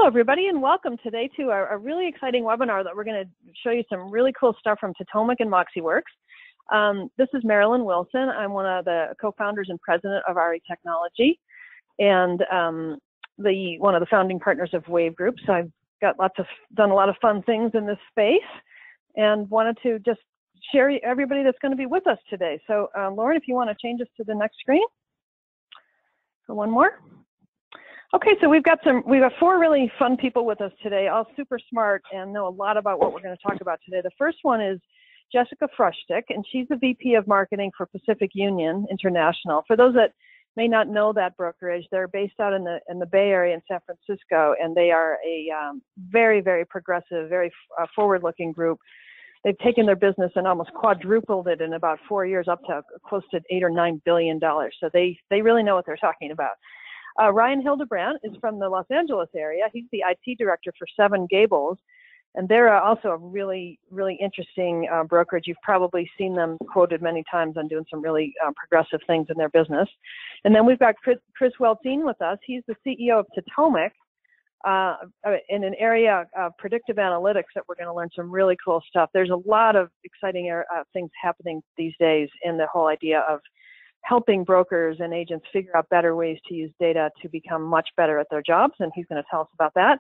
Hello, everybody, and welcome today to a really exciting webinar that we're going to show you some really cool stuff from Totomic and Moxi Works. This is Marilyn Wilson. I'm one of the co-founders and president of RE Technology, and one of the founding partners of Wave Group. So I've got done a lot of fun things in this space, and wanted to just share everybody that's going to be with us today. So Lauren, if you want to change us to the next screen for one more. Okay, so we've got four really fun people with us today, all super smart and know a lot about what we're going to talk about today. The first one is Jessica Frushtick, and she's the VP of Marketing for Pacific Union International. For those that may not know that brokerage, they're based out in the Bay Area in San Francisco, and they are a very, very progressive, very forward-looking group. They've taken their business and almost quadrupled it in about 4 years, up to close to $8 or $9 billion. So they really know what they're talking about. Ryan Hildebrandt is from the Los Angeles area. He's the IT director for Seven Gables, and they're also a really, really interesting brokerage. You've probably seen them quoted many times on doing some really progressive things in their business. And then we've got Chris Weltine with us. He's the CEO of Totomic in an area of predictive analytics that we're going to learn some really cool stuff. There's a lot of exciting things happening these days in the whole idea of helping brokers and agents figure out better ways to use data to become much better at their jobs, and he's going to tell us about that.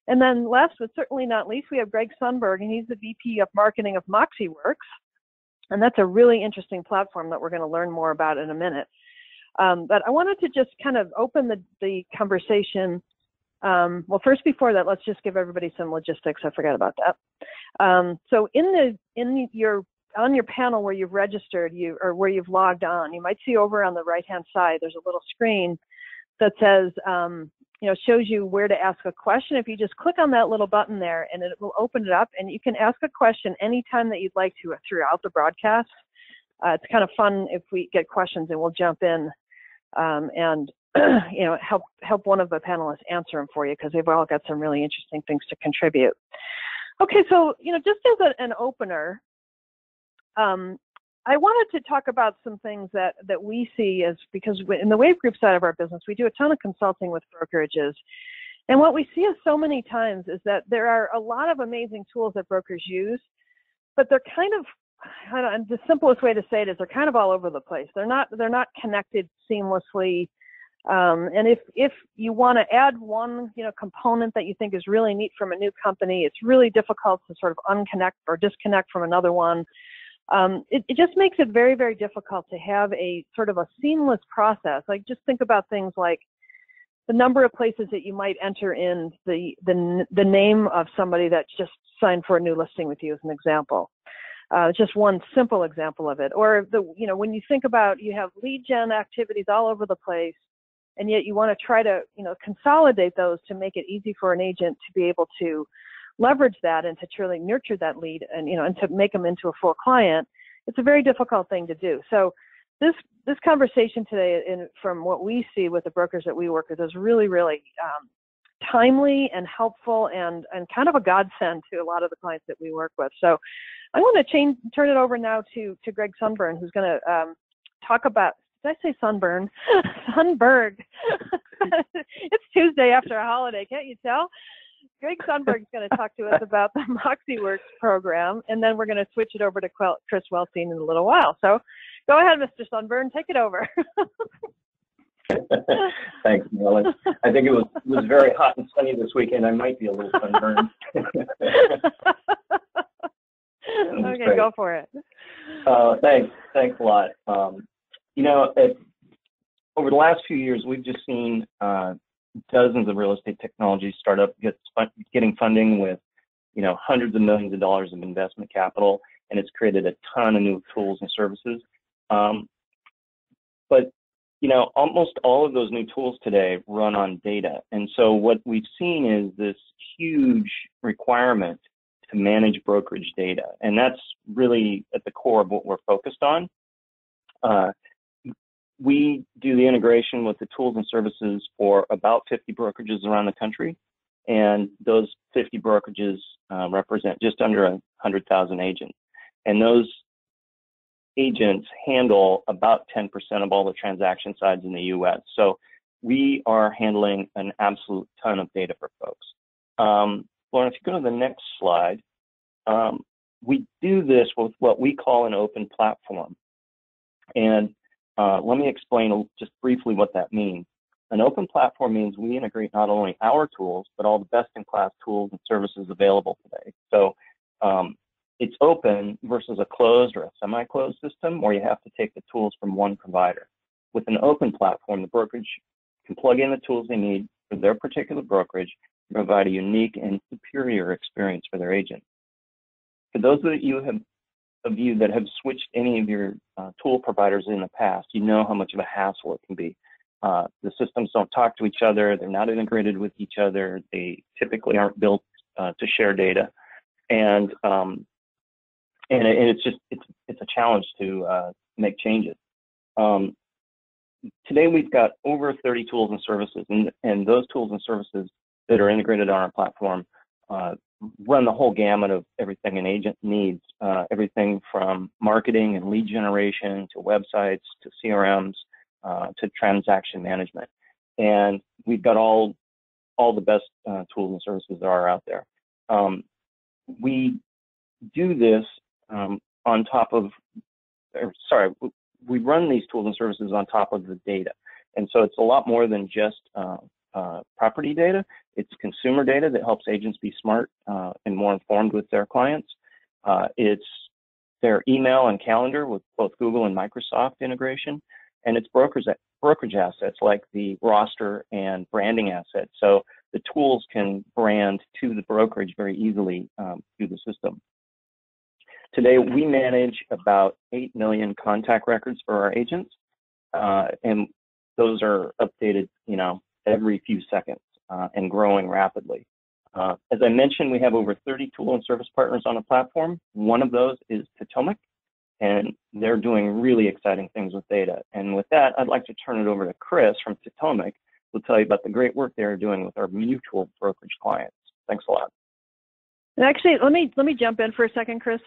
And then last but certainly not least, we have Greg Sundberg, and he's the VP of Marketing of Moxi Works, and that's a really interesting platform that we're going to learn more about in a minute. But I wanted to just kind of open the conversation. Well, first, before that, let's just give everybody some logistics. I forgot about that. So on your panel where you've registered, or where you've logged on, you might see over on the right-hand side, there's a little screen that says, shows you where to ask a question. If you just click on that little button there, and it will open it up, and you can ask a question anytime that you'd like to throughout the broadcast. It's kind of fun if we get questions, and we'll jump in and help one of the panelists answer them for you, because they've all got some really interesting things to contribute. Okay, so just as an opener, I wanted to talk about some things that we see because in the Wave Group side of our business, we do a ton of consulting with brokerages. And what we see so many times is that there are a lot of amazing tools that brokers use, but they're kind of, the simplest way to say it is they're kind of all over the place. They're not connected seamlessly. And if you want to add one, component that you think is really neat from a new company, it's really difficult to sort of unconnect or disconnect from another one. It just makes it very, very difficult to have a sort of a seamless process. Like, just think about things like the number of places that you might enter in the name of somebody that just signed for a new listing with you, as an example. Just one simple example of it. Or when you think about, you have lead gen activities all over the place, and yet you want to try to consolidate those to make it easy for an agent to be able to leverage that and to truly nurture that lead and and to make them into a full client. It's a very difficult thing to do. So this conversation today, from what we see with the brokers that we work with, is really, really timely and helpful and kind of a godsend to a lot of the clients that we work with. So I want to turn it over now to Greg Sundberg, who's going to talk about, did I say Sunburn? Sundberg. It's Tuesday after a holiday, can't you tell? Greg Sundberg is going to talk to us about the Moxi Works program, and then we're going to switch it over to Chris Weltine in a little while. So go ahead, Mr. Sundberg, take it over. Thanks, Marilyn. I think it was very hot and sunny this weekend. I might be a little sunburned. Okay, great. Go for it. Thanks a lot. Over the last few years, we've just seen dozens of real estate technology startups getting funding with, hundreds of millions of dollars of investment capital, and it's created a ton of new tools and services. But almost all of those new tools today run on data, and so what we've seen is this huge requirement to manage brokerage data, and that's really at the core of what we're focused on. We do the integration with the tools and services for about 50 brokerages around the country, and those 50 brokerages represent just under 100,000 agents. And those agents handle about 10% of all the transaction sides in the U.S. So we are handling an absolute ton of data for folks. Lauren, if you go to the next slide, we do this with what we call an open platform. And let me explain just briefly what that means. An open platform means we integrate not only our tools, but all the best-in-class tools and services available today. So it's open versus a closed or a semi-closed system where you have to take the tools from one provider. With an open platform, the brokerage can plug in the tools they need for their particular brokerage and provide a unique and superior experience for their agent. For those of you that have switched any of your tool providers in the past, you know how much of a hassle it can be. The systems don't talk to each other. They're not integrated with each other. They typically aren't built to share data. And it's a challenge to make changes. Today we've got over 30 tools and services, and those tools and services that are integrated on our platform run the whole gamut of everything an agent needs, everything from marketing and lead generation to websites to CRMs to transaction management. And we've got all the best tools and services that are out there. We do this on top of, we run these tools and services on top of the data. And so it's a lot more than just property data. It's consumer data that helps agents be smart and more informed with their clients. It's their email and calendar with both Google and Microsoft integration. And it's brokerage assets like the roster and branding assets. So the tools can brand to the brokerage very easily through the system. Today, we manage about 8 million contact records for our agents, and those are updated, every few seconds and growing rapidly. As I mentioned, we have over 30 tool and service partners on the platform. One of those is Totomic, and they're doing really exciting things with data. And with that, I'd like to turn it over to Chris from Totomic, who'll tell you about the great work they're doing with our mutual brokerage clients. Thanks a lot. Actually, let me jump in for a second, Chris.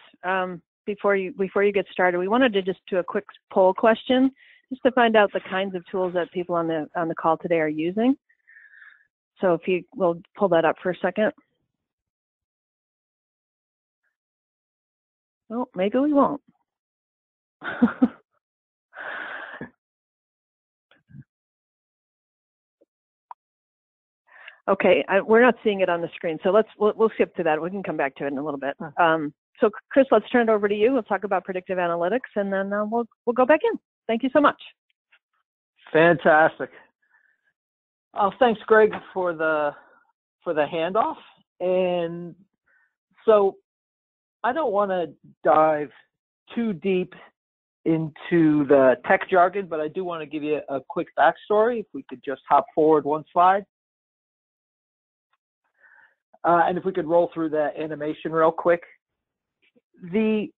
Before you get started, we wanted to just do a quick poll question, just to find out the kinds of tools that people on the call today are using. So if you will pull that up for a second. Well, maybe we won't. Okay, we're not seeing it on the screen, so we'll skip to that. We can come back to it in a little bit. So Chris, let's turn it over to you. We'll talk about predictive analytics, and then we'll go back in. Thank you so much. Fantastic. Thanks, Greg, for the handoff. And so I don't want to dive too deep into the tech jargon, but I do want to give you a quick backstory. If we could just hop forward one slide. And if we could roll through that animation real quick. The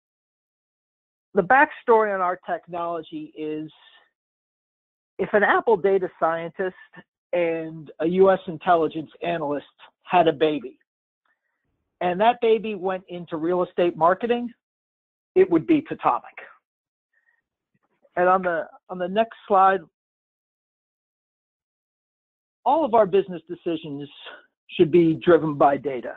backstory on our technology is, if an Apple data scientist and a US intelligence analyst had a baby, and that baby went into real estate marketing, it would be Totomic. And on the next slide, all of our business decisions should be driven by data.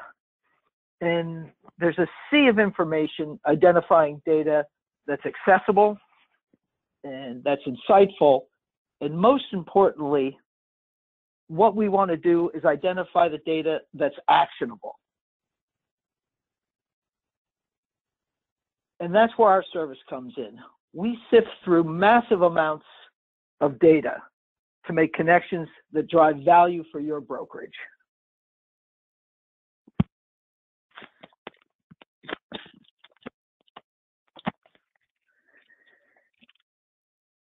And there's a sea of information identifying data that's accessible and that's insightful. And most importantly, what we want to do is identify the data that's actionable. And that's where our service comes in. We sift through massive amounts of data to make connections that drive value for your brokerage.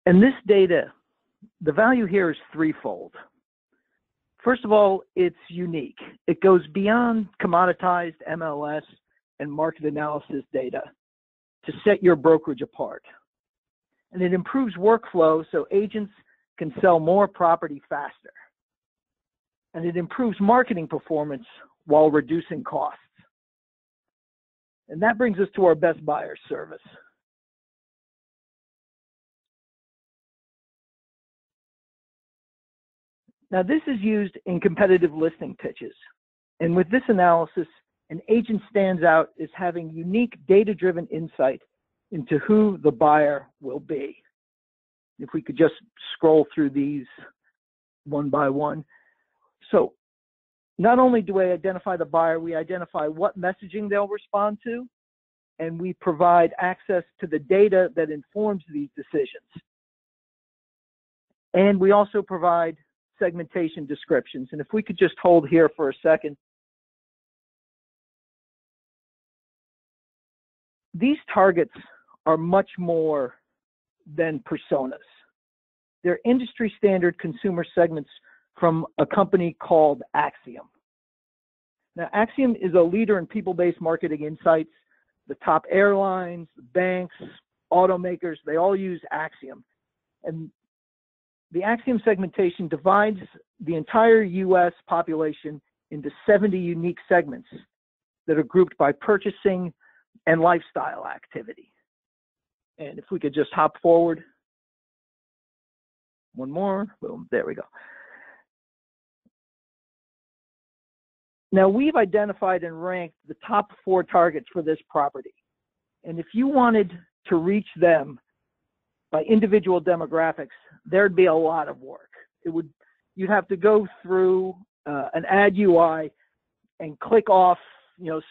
And this data, the value here is threefold. First of all, it's unique. It goes beyond commoditized MLS and market analysis data to set your brokerage apart. And it improves workflow so agents can sell more property faster. And it improves marketing performance while reducing costs. And that brings us to our best buyer service. Now, this is used in competitive listing pitches. And with this analysis, an agent stands out as having unique data-driven insight into who the buyer will be. If we could just scroll through these one by one. So not only do we identify the buyer, we identify what messaging they'll respond to, and we provide access to the data that informs these decisions. And we also provide segmentation descriptions. And if we could just hold here for a second. These targets are much more than personas. They're industry standard consumer segments from a company called Axiom. Now, Axiom is a leader in people-based marketing insights. The top airlines, banks, automakers, they all use Axiom. And the Axiom segmentation divides the entire US population into 70 unique segments that are grouped by purchasing and lifestyle activity. And if we could just hop forward. One more, boom, there we go. Now we've identified and ranked the top 4 targets for this property. And if you wanted to reach them by individual demographics, there'd be a lot of work. You'd have to go through an ad UI and click off,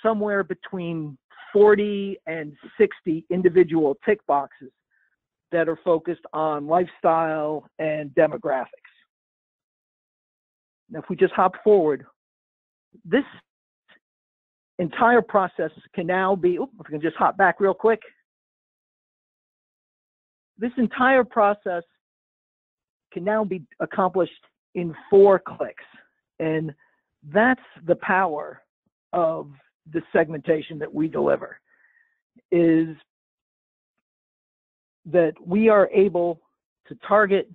somewhere between 40 and 60 individual tick boxes that are focused on lifestyle and demographics. Now, if we just hop forward, this entire process can now be, if we can just hop back real quick. This entire process can now be accomplished in 4 clicks. And that's the power of the segmentation that we deliver, is that we are able to target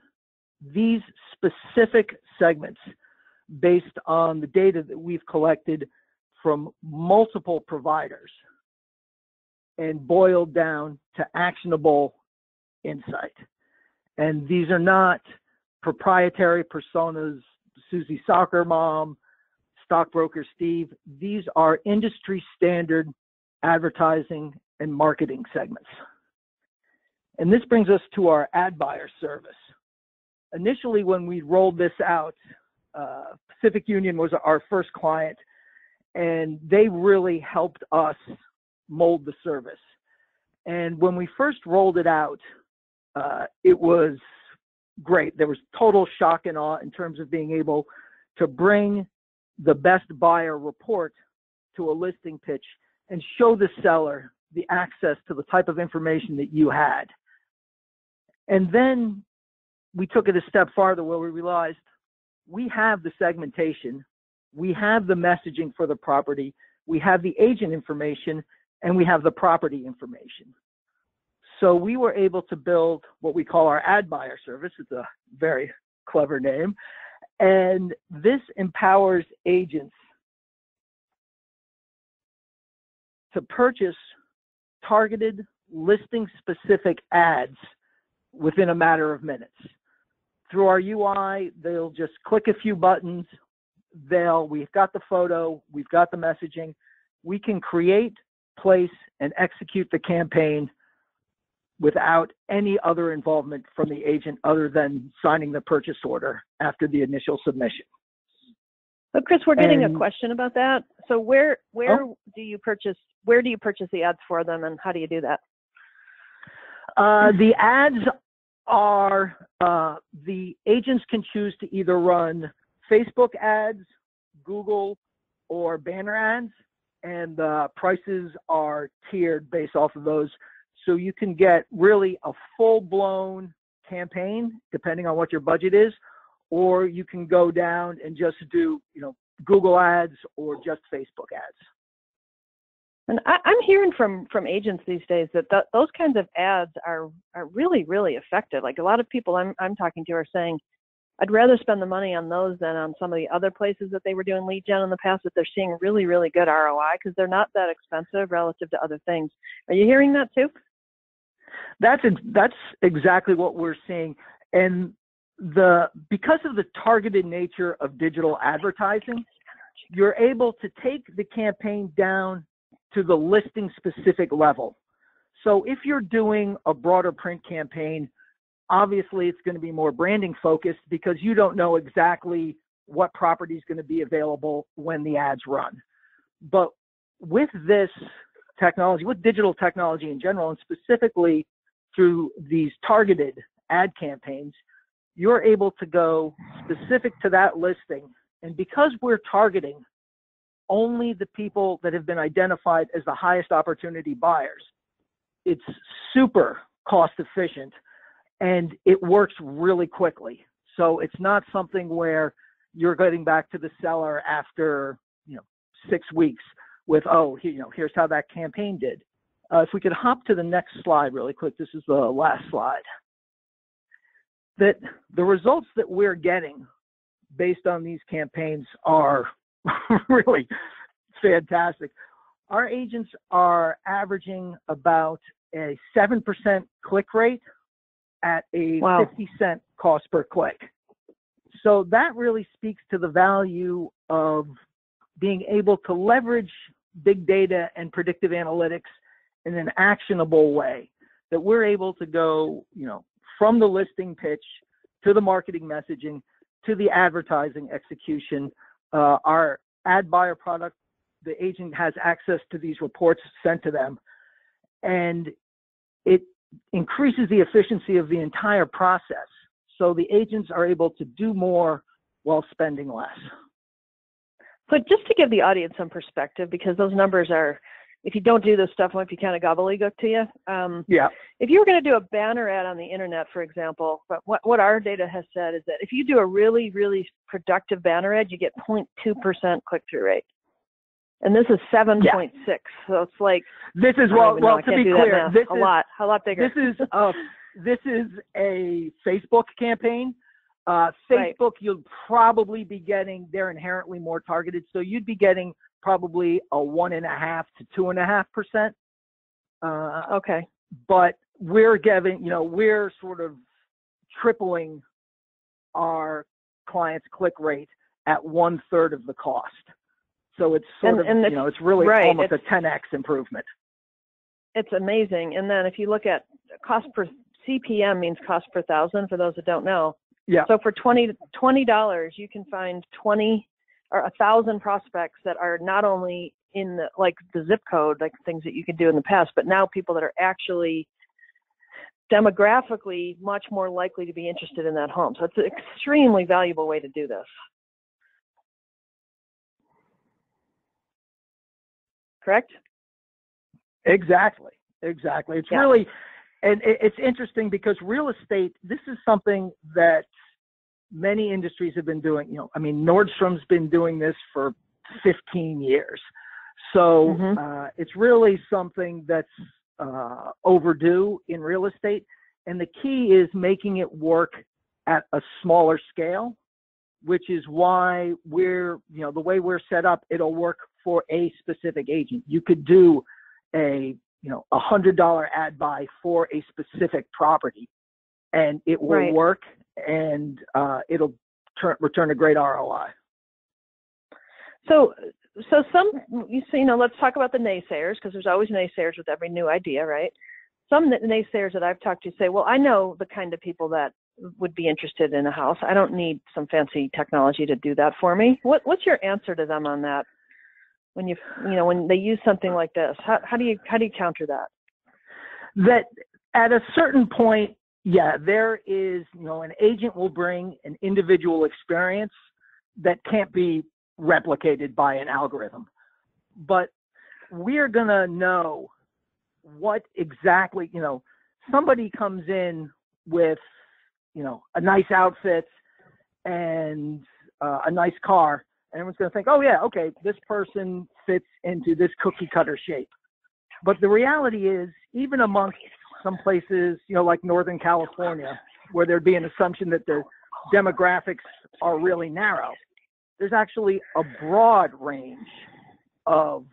these specific segments based on the data that we've collected from multiple providers and boiled down to actionable insight. And these are not proprietary personas, Susie Soccer Mom, Stockbroker Steve. These are industry standard advertising and marketing segments. And this brings us to our ad buyer service. Initially, when we rolled this out, Pacific Union was our first client, and they really helped us mold the service. And when we first rolled it out, it was great. There was total shock and awe in terms of being able to bring the best buyer report to a listing pitch and show the seller the access to the type of information that you had. And then we took it a step farther where we realized we have the segmentation, we have the messaging for the property, we have the agent information, and we have the property information. So we were able to build what we call our ad buyer service. It's a very clever name. And this empowers agents to purchase targeted listing-specific ads within a matter of minutes. Through our UI, they'll just click a few buttons. We've got the photo, we've got the messaging. We can create, place, and execute the campaign without any other involvement from the agent other than signing the purchase order after the initial submission. But Chris, we're getting a question about that. So where do you purchase the ads for them, and how do you do that? The ads are, the agents can choose to either run Facebook ads, Google, or banner ads, and the prices are tiered based off of those. So you can get really a full-blown campaign, depending on what your budget is, or you can go down and just do, Google ads or just Facebook ads. And I'm hearing from agents these days that those kinds of ads are really, really effective. Like a lot of people I'm talking to are saying, I'd rather spend the money on those than on some of the other places that they were doing lead gen in the past, that they're seeing really, really good ROI because they're not that expensive relative to other things. Are you hearing that too? That's exactly what we're seeing. And because of the targeted nature of digital advertising, you're able to take the campaign down to the listing specific level. So if you're doing a broader print campaign, obviously it's going to be more branding focused because you don't know exactly what property is going to be available when the ads run. But with this technology, with digital technology in general, and specifically through these targeted ad campaigns, you're able to go specific to that listing. And because we're targeting only the people that have been identified as the highest opportunity buyers, it's super cost efficient and it works really quickly. So it's not something where you're getting back to the seller after 6 weeks with, oh, here's how that campaign did. If we could hop to the next slide really quick, this is the last slide. That the results that we're getting based on these campaigns are really fantastic. Our agents are averaging about a 7% click rate at a 50-cent cost per click. So that really speaks to the value of being able to leverage big data and predictive analytics in an actionable way, that we're able to go, from the listing pitch to the marketing messaging to the advertising execution. Our ad buyer product, the agent has access to these reports sent to them, and it increases the efficiency of the entire process. So the agents are able to do more while spending less. But just to give the audience some perspective, because those numbers are, if you don't do this stuff, it might be kind of gobbledygook to you. Yeah. If you were going to do a banner ad on the internet, for example, but what our data has said is that if you do a really, really productive banner ad, you get 0.2% click-through rate. And this is 7.6. Yeah. So it's like, this is, well, to be clear, this is a lot bigger. This is a Facebook campaign. Facebook, you'll probably be getting, they're inherently more targeted. So you'd be getting probably a 1.5 to 2.5%. Okay. But we're giving, we're sort of tripling our clients' click rate at 1/3 of the cost. So it's it's really almost a 10x improvement. It's amazing. And then if you look at cost per CPM, means cost per thousand, for those that don't know. Yeah. So for $20, you can find 20 or 1,000 prospects that are not only in the zip code, like things that you could do in the past, but now people that are actually demographically much more likely to be interested in that home. So it's an extremely valuable way to do this. Correct? Exactly. It's really, and it's interesting because real estate, this is something that many industries have been doing. Nordstrom's been doing this for 15 years. So it's really something that's overdue in real estate. And the key is making it work at a smaller scale, which is why we're, the way we're set up, it'll work for a specific agent. You could do a $100 ad buy for a specific property, and it will work, and it'll return a great ROI. So let's talk about the naysayers, because there's always naysayers with every new idea, right? Some naysayers that I've talked to say, well, I know the kind of people that would be interested in a house. I don't need some fancy technology to do that for me. What's your answer to them on that? When when they use something like this, how do you counter that? That at a certain point, there is, an agent will bring an individual experience that can't be replicated by an algorithm. But we're going to know what exactly, somebody comes in with, a nice outfit and a nice car. And everyone's going to think, oh, yeah, okay, this person fits into this cookie cutter shape. But the reality is, even amongst some places, like Northern California, where there'd be an assumption that the demographics are really narrow, there's actually a broad range of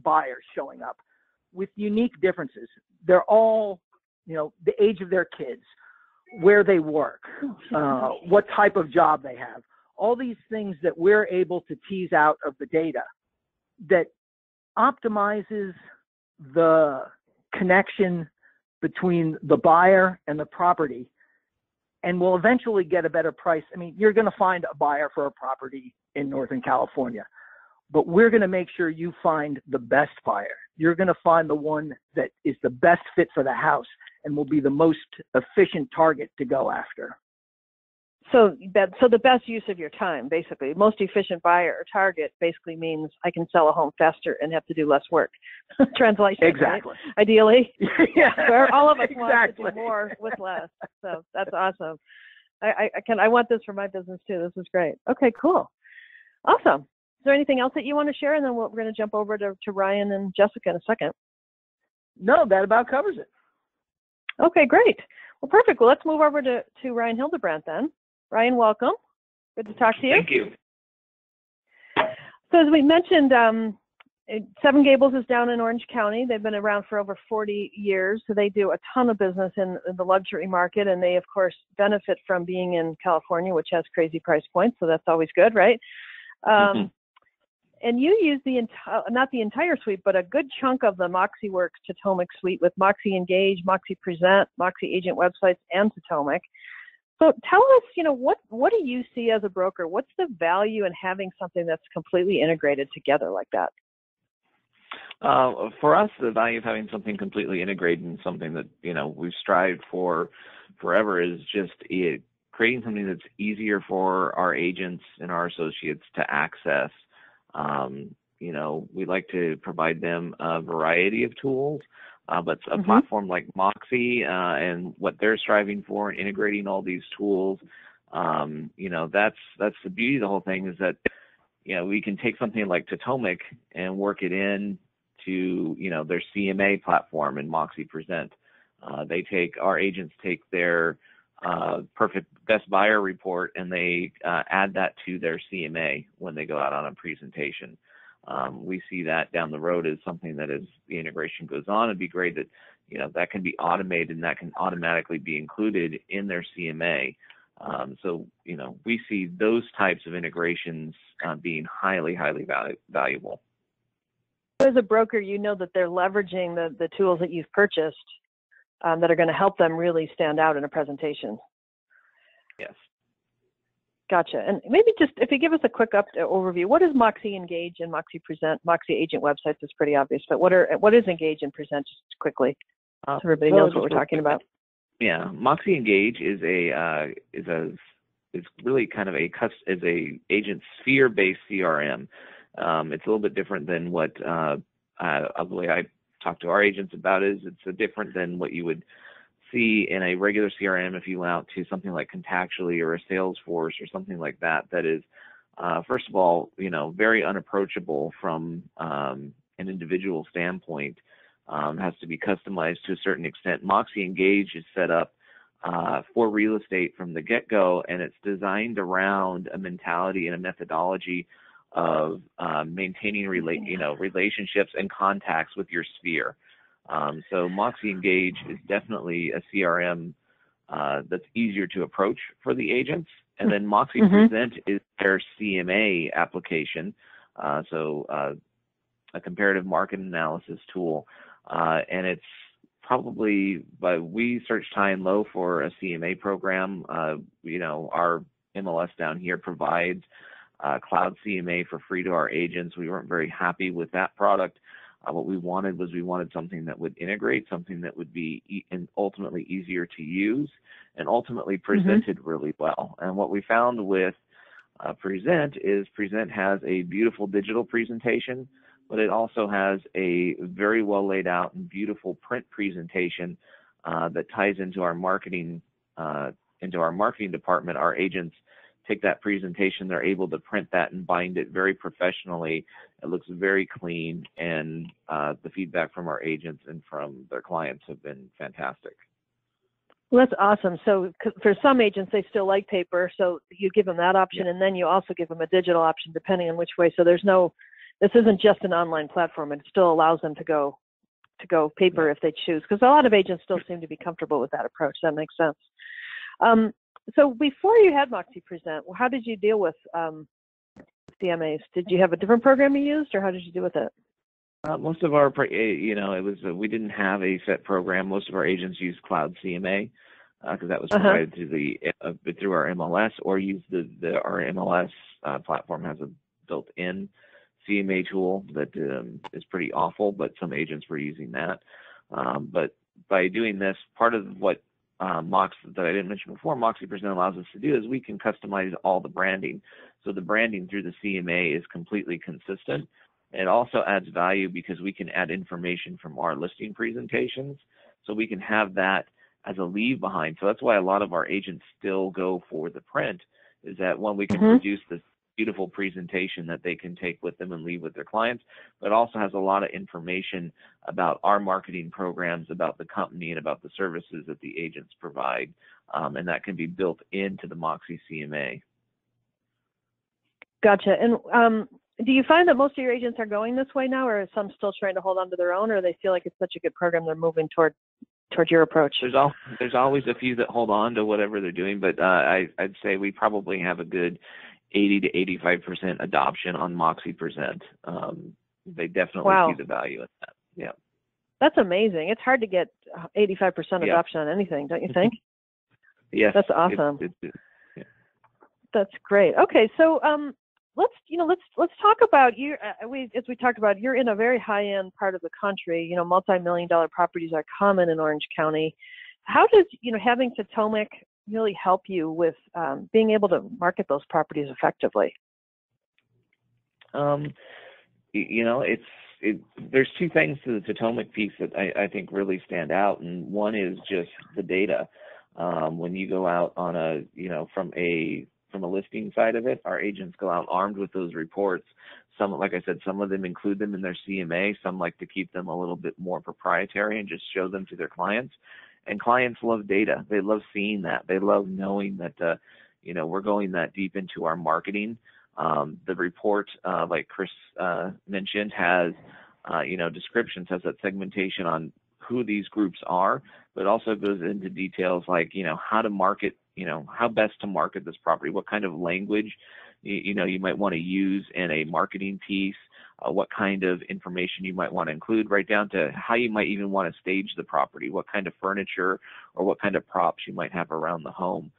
buyers showing up with unique differences. They're all, the age of their kids, where they work, what type of job they have, all these things that we're able to tease out of the data that optimizes the connection between the buyer and the property, and will eventually get a better price. I mean, you're going to find a buyer for a property in Northern California, but we're going to make sure you find the best buyer. You're going to find the one that is the best fit for the house and will be the most efficient target to go after. So the best use of your time, basically, most efficient buyer or target basically means I can sell a home faster and have to do less work. Translation. Exactly. Right? Ideally. Yeah. Where all of us exactly. want to do more with less. So that's awesome. I want this for my business too. This is great. Okay, cool. Awesome. Is there anything else that you want to share? And then we're going to jump over to Ryan and Jessica in a second. No, that about covers it. Okay, great. Well, perfect. Well, let's move over to Ryan Hildebrandt then. Ryan, welcome. Good to talk to you. Thank you. So as we mentioned, Seven Gables is down in Orange County. They've been around for over 40 years. So they do a ton of business in the luxury market. And they, of course, benefit from being in California, which has crazy price points. So that's always good, right? And you use not the entire suite, but a good chunk of the Moxi Works Totomic suite with Moxi Engage, Moxi Present, Moxi Agent Websites, and Totomic. So tell us, what do you see as a broker? What's the value in having something that's completely integrated together like that? For us, the value of having something completely integrated and something that, we've strived for forever is just creating something that's easier for our agents and our associates to access. We like to provide them a variety of tools, but a platform like Moxi and what they're striving for and integrating all these tools, that's the beauty of the whole thing, is that, we can take something like Totomic and work it in to, their CMA platform and Moxi Present. Our agents take their perfect best buyer report and they add that to their CMA when they go out on a presentation. We see that down the road as something that, as the integration goes on, it'd be great that, that can be automated and that can automatically be included in their CMA. So, we see those types of integrations being highly, highly valuable. As a broker, that they're leveraging the tools that you've purchased that are going to help them really stand out in a presentation. Yes. Gotcha. And maybe just if you give us a quick overview, what is Moxi Engage and Moxi Present? Moxi Agent Websites is pretty obvious, but what is Engage and Present, just quickly, so everybody knows what we're talking about? Yeah, Moxi Engage is really kind of is a agent sphere-based CRM. It's a little bit different than what the way I talk to our agents about is it's different than what you would see in a regular CRM if you went out to something like Contactually or a Salesforce or something like that. That is, first of all, very unapproachable from an individual standpoint. Has to be customized to a certain extent. Moxi Engage is set up for real estate from the get-go, and it's designed around a mentality and a methodology of maintaining relationships and contacts with your sphere. So Moxi Engage is definitely a CRM that's easier to approach for the agents. And then Moxi Present is their CMA application, so a comparative market analysis tool. And it's probably, we searched high and low for a CMA program. Our MLS down here provides cloud CMA for free to our agents. We weren't very happy with that product. What we wanted something that would integrate, something that would be ultimately easier to use and ultimately presented really well. And what we found with Present is Present has a beautiful digital presentation, but it also has a very well laid out and beautiful print presentation that ties into our marketing department. Our agents take that presentation, they're able to print that and bind it very professionally. It looks very clean, and the feedback from our agents and from their clients have been fantastic. Well, that's awesome. So for some agents, they still like paper, so you give them that option, and then you also give them a digital option depending on which way. So this isn't just an online platform. It still allows them to go paper if they choose, because a lot of agents still seem to be comfortable with that approach. That makes sense. So before you had Moxi Present, how did you deal with CMAs? Did you have a different program you used, or how did you deal with it? Most of our, it was we didn't have a set program. Most of our agents used Cloud CMA because that was provided through our MLS, or use our MLS platform has a built-in CMA tool that is pretty awful, but some agents were using that. But by doing this, part of what Mox that I didn't mention before, Moxi Present allows us to do is we can customize all the branding. So the branding through the CMA is completely consistent. It also adds value because we can add information from our listing presentations. So we can have that as a leave behind. So that's why a lot of our agents still go for the print, is that one, we can produce this beautiful presentation that they can take with them and leave with their clients, but also has a lot of information about our marketing programs, about the company, and about the services that the agents provide. And that can be built into the Moxi CMA. Gotcha. And do you find that most of your agents are going this way now, or are some still trying to hold on to their own, or they feel like it's such a good program they're moving toward your approach? There's always a few that hold on to whatever they're doing, but I'd say we probably have a good 80 to 85% adoption on Moxi Present. They definitely see the value in that. Yeah. That's amazing. It's hard to get 85% adoption on anything, don't you think? Yes. That's awesome. Yeah. That's great. Okay, so let's talk about you. As we talked about, you're in a very high-end part of the country. Multi-million-dollar properties are common in Orange County. How does having Totomic really help you with being able to market those properties effectively? There's two things to the Totomic piece that I think really stand out, and one is just the data. When you go out on from a listing side of it, our agents go out armed with those reports. Some, like I said, some of them include them in their CMA. Some like to keep them a little bit more proprietary and just show them to their clients. And clients love data. They love seeing that. They love knowing that, we're going that deep into our marketing. The report, like Chris mentioned, has, descriptions, has that segmentation on who these groups are, but also goes into details like, how to market, how best to market this property, what kind of language, you might want to use in a marketing piece, what kind of information you might want to include, right down to how you might even want to stage the property, what kind of furniture or what kind of props you might have around the home.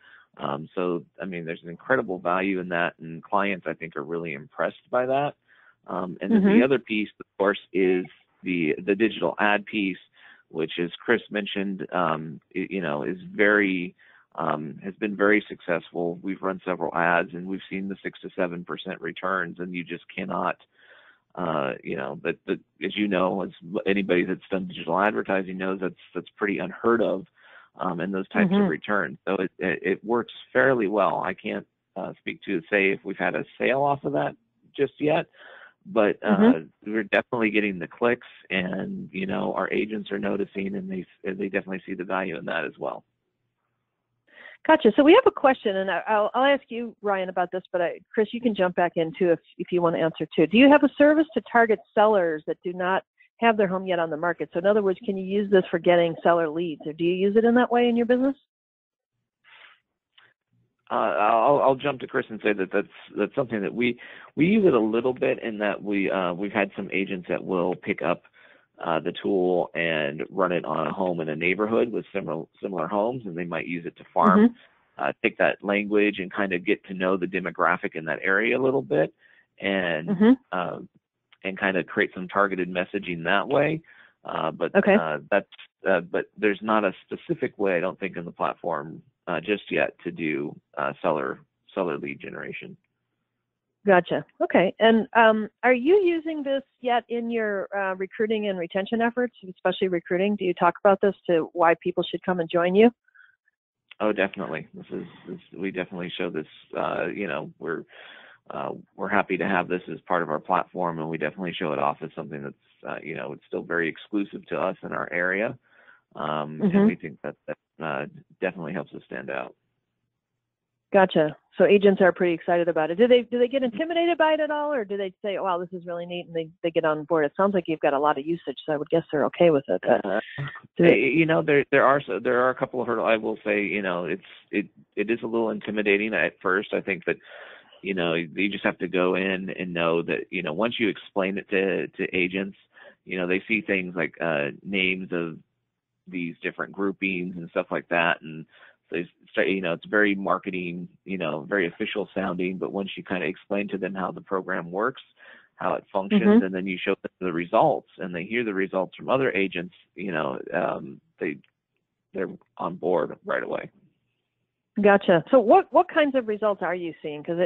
So, there's an incredible value in that, and clients, I think, are really impressed by that. And then the other piece, of course, is the digital ad piece, which, as Chris mentioned, is very has been very successful. We've run several ads, and we've seen the 6 to 7% returns, and you just cannot. But as as anybody that's done digital advertising knows, that's pretty unheard of in those types of returns. So it works fairly well. I can't speak to say if we've had a sale off of that just yet, but we're definitely getting the clicks, and our agents are noticing, and they definitely see the value in that as well. Gotcha. So we have a question, and I'll ask you, Ryan, about this, but Chris, you can jump back in too if you want to answer too. Do you have a service to target sellers that do not have their home yet on the market? So in other words, can you use this for getting seller leads, or do you use it in that way in your business? I'll jump to Chris and say that's something that we use it a little bit, in that we've had some agents that will pick up the tool and run it on a home in a neighborhood with similar homes, and they might use it to farm, take that language and kind of get to know the demographic in that area a little bit, and kind of create some targeted messaging that way. But there's not a specific way, I don't think, in the platform just yet to do seller lead generation. Gotcha. Okay. And are you using this yet in your recruiting and retention efforts, especially recruiting? Do you talk about this to why people should come and join you? Oh, definitely. We definitely show this. We're happy to have this as part of our platform, and we definitely show it off as something that's it's still very exclusive to us in our area, and we think that definitely helps us stand out. Gotcha. So agents are pretty excited about it. Do they get intimidated by it at all, or do they say, "Oh, wow, this is really neat," and they get on board? It sounds like you've got a lot of usage, so I would guess they're okay with it. There are a couple of hurdles. I will say, it is a little intimidating at first. I think that you just have to go in and know that once you explain it to agents, they see things like names of these different groupings and stuff like that, and they start, it's very marketing, very official sounding, but once you kind of explain to them how the program works, how it functions, and then you show them the results and they hear the results from other agents, they're on board right away. Gotcha. So what kinds of results are you seeing? Because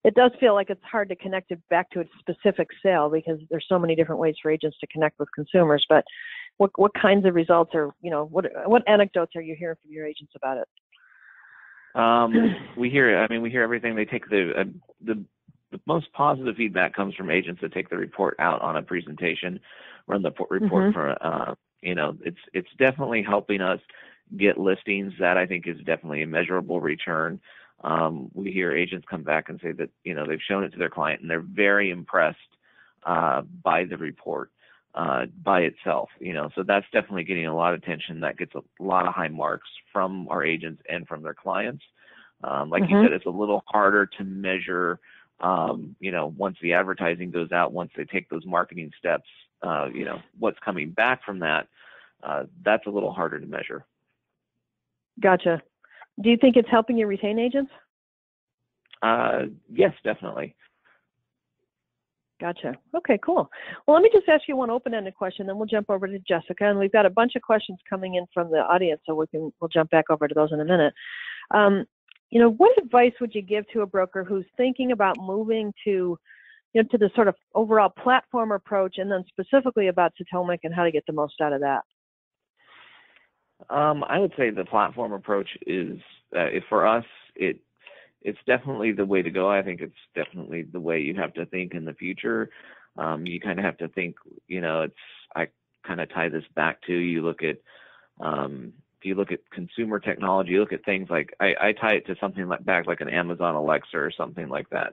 it does feel like it's hard to connect it back to a specific sale because there's so many different ways for agents to connect with consumers, but what kinds of results are, what anecdotes are you hearing from your agents about it? We hear everything. They take the most positive feedback comes from agents that take the report out on a presentation, run the report for, it's definitely helping us get listings. That I think is definitely a measurable return. We hear agents come back and say that, they've shown it to their client and they're very impressed by the report. By itself, so that's definitely getting a lot of attention. That gets a lot of high marks from our agents and from their clients. Like you said, it's a little harder to measure, once the advertising goes out, once they take those marketing steps, what's coming back from that, that's a little harder to measure. Gotcha. Do you think it's helping you retain agents? Yes, definitely. Gotcha. Okay, cool. Well, let me just ask you one open-ended question, then we'll jump over to Jessica. And we've got a bunch of questions coming in from the audience, so we'll jump back over to those in a minute. What advice would you give to a broker who's thinking about moving to the sort of overall platform approach, and then specifically about Totomic and how to get the most out of that? I would say the platform approach is, for us, it's definitely the way to go. I think it's definitely the way you have to think in the future. You kind of have to think, I kind of tie this back to, you look at, if you look at consumer technology, you look at things like, I tie it to something like an Amazon Alexa or something like that.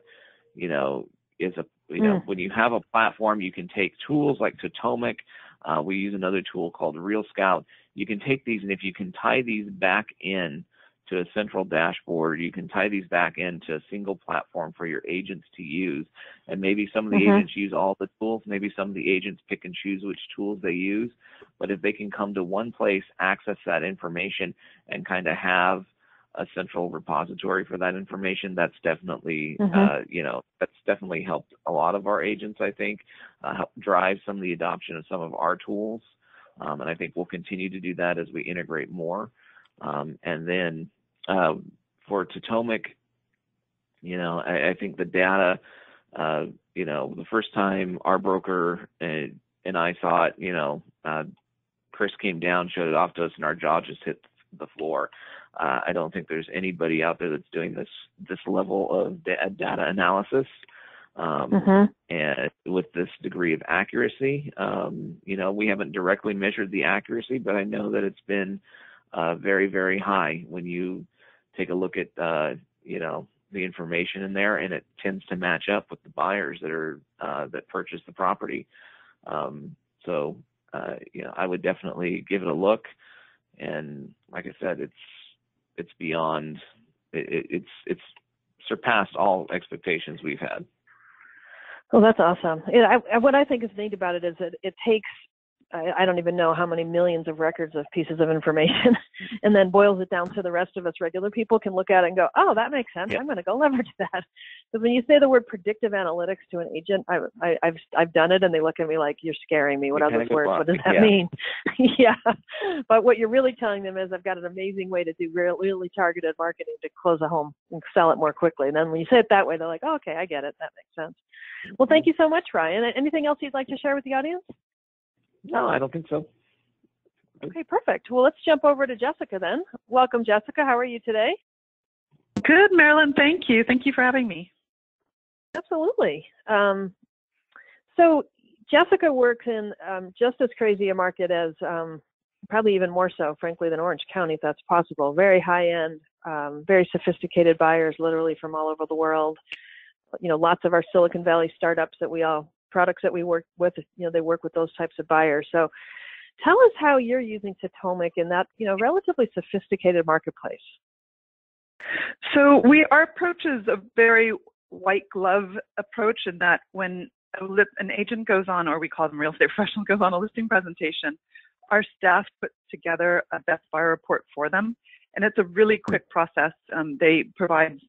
When you have a platform, you can take tools like Totomic. We use another tool called Real Scout. You can take these, and if you can tie these back in to a central dashboard, you can tie these back into a single platform for your agents to use. And maybe some of the agents use all the tools. Maybe some of the agents pick and choose which tools they use. But if they can come to one place, access that information, and kind of have a central repository for that information, that's definitely, that's definitely helped a lot of our agents, I think, help drive some of the adoption of some of our tools. And I think we'll continue to do that as we integrate more. And then for Totomic, I think the data, the first time our broker and I saw it, Chris came down, showed it off to us, and our jaw just hit the floor. I don't think there's anybody out there that's doing this level of data analysis, and with this degree of accuracy. We haven't directly measured the accuracy, but I know that it's been very, very high when you take a look at, the information in there, and it tends to match up with the buyers that purchase the property. I would definitely give it a look. And like I said, it's beyond, it's surpassed all expectations we've had. Well, that's awesome. What I think is neat about it is that it takes, I don't even know how many millions of records of pieces of information, and then boils it down so the rest of us regular people can look at it and go, oh, that makes sense. Yep. I'm going to go leverage that. Because when you say the word predictive analytics to an agent, I've done it, and they look at me like, you're scaring me. What are those words? What does that mean? Yeah. But what you're really telling them is, I've got an amazing way to do really targeted marketing to close a home and sell it more quickly. And then when you say it that way, they're like, oh, okay, I get it. That makes sense. Well, thank you so much, Ryan. Anything else you'd like to share with the audience? No, I don't think so. Okay, perfect. Well, let's jump over to Jessica then. Welcome, Jessica. How are you today? Good, Marilyn. Thank you. Thank you for having me. Absolutely. So Jessica works in just as crazy a market as, probably even more so, frankly, than Orange County, if that's possible. Very high-end, very sophisticated buyers, literally from all over the world. You know, lots of our Silicon Valley startups products that we work with, you know, they work with those types of buyers. So tell us how you're using Totomic in that, you know, relatively sophisticated marketplace. So our approach is a very white glove approach in that when an agent goes on, or we call them real estate professional, goes on a listing presentation, our staff puts together a best buyer report for them. And it's a really quick process. They provide